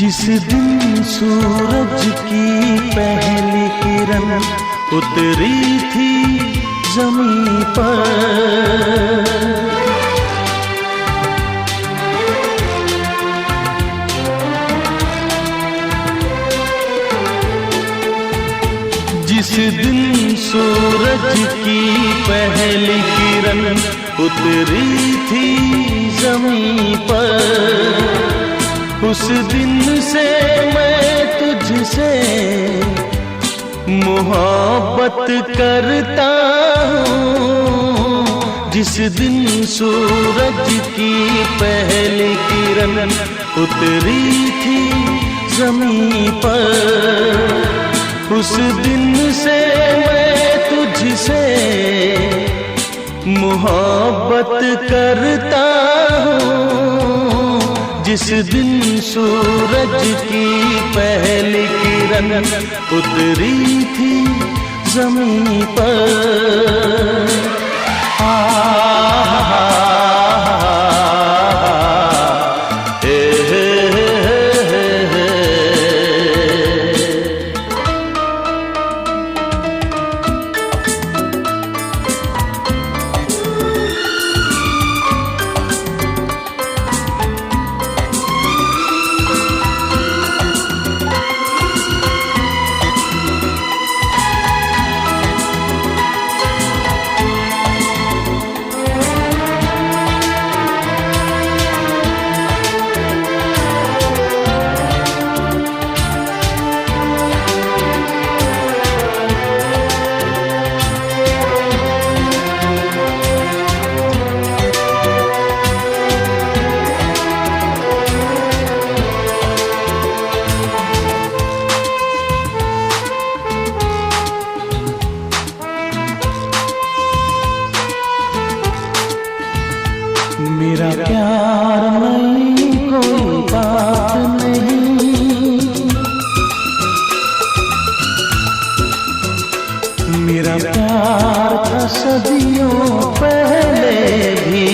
जिस दिन सूरज की पहली किरण उतरी थी ज़मीं पर, जिस दिन सूरज की पहली किरण उतरी थी ज़मीं पर, उस दिन से मैं तुझसे मोहब्बत करता हूँ। जिस दिन सूरज की पहली किरण उतरी थी ज़मीं पर, उस दिन से मैं तुझसे मोहब्बत करता हूँ। जिस दिन सूरज की पहली किरण उतरी थी ज़मीं पर। मेरा प्यार नहीं कोई बात नहीं, मेरा प्यार था सदियों पहले भी।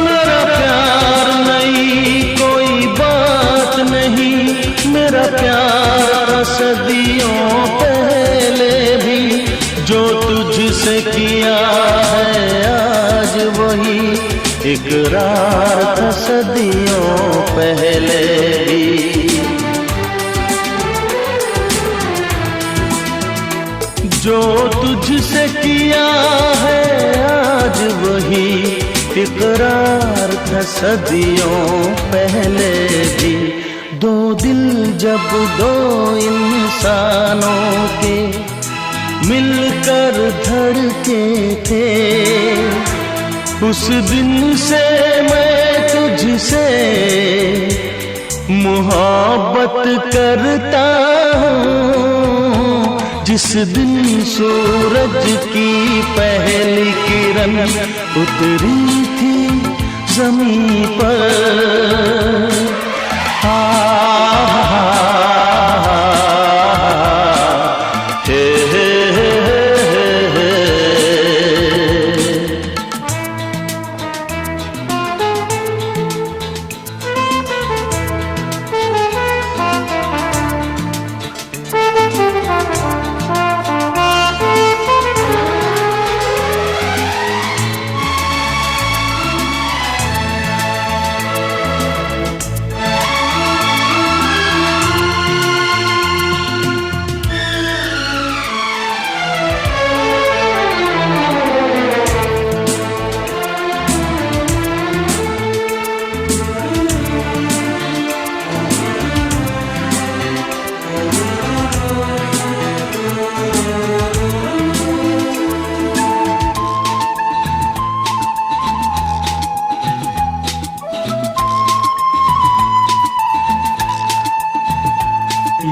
मेरा प्यार नहीं कोई बात नहीं, मेरा प्यार सदियों पहले भी। जो तुझसे किया है आज वही इकरार था सदियों पहले भी। जो तुझसे किया है आज वही इकरार था सदियों पहले भी। दो दिल जब दो इंसानों के मिलकर धड़के थे, उस दिन से मैं तुझसे मोहब्बत करता हूँ। जिस दिन सूरज की पहली किरण उतरी थी ज़मीं पर।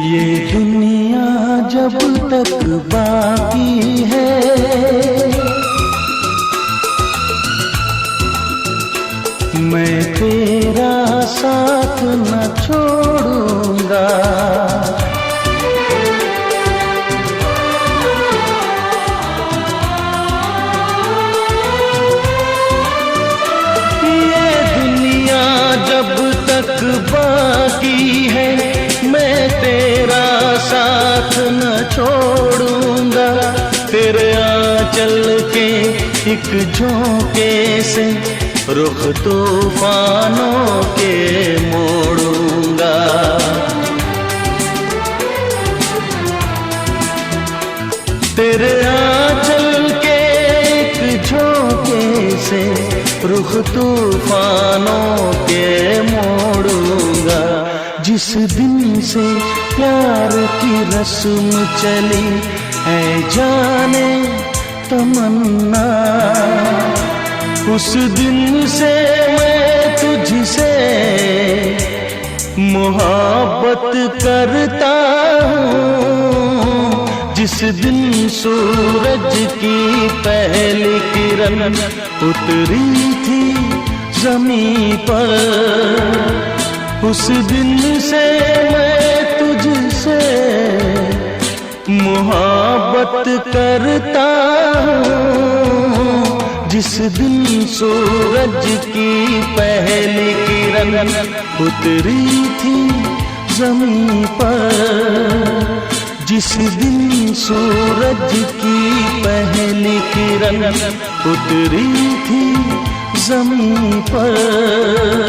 ये दुनिया जब तक बाकी है, मैं तेरा साथ न छोड़ूंगा। एक झोंके से रुख तूफानों के मोड़ूंगा। तेरे आंचल के एक झोंके से रुख तूफानों के मोड़ूंगा। जिस दिन से प्यार की रस्म चली है जाने तमन्ना, उस दिन से मैं तुझसे मोहब्बत करता हूँ। जिस दिन सूरज की पहली किरण उतरी थी ज़मीं पर, उस दिन से मैं तुझसे मोहब्बत करता हूँ। जिस दिन सूरज की पहली किरण उतरी थी ज़मीं पर, जिस दिन सूरज की पहली किरण उतरी थी ज़मीं पर।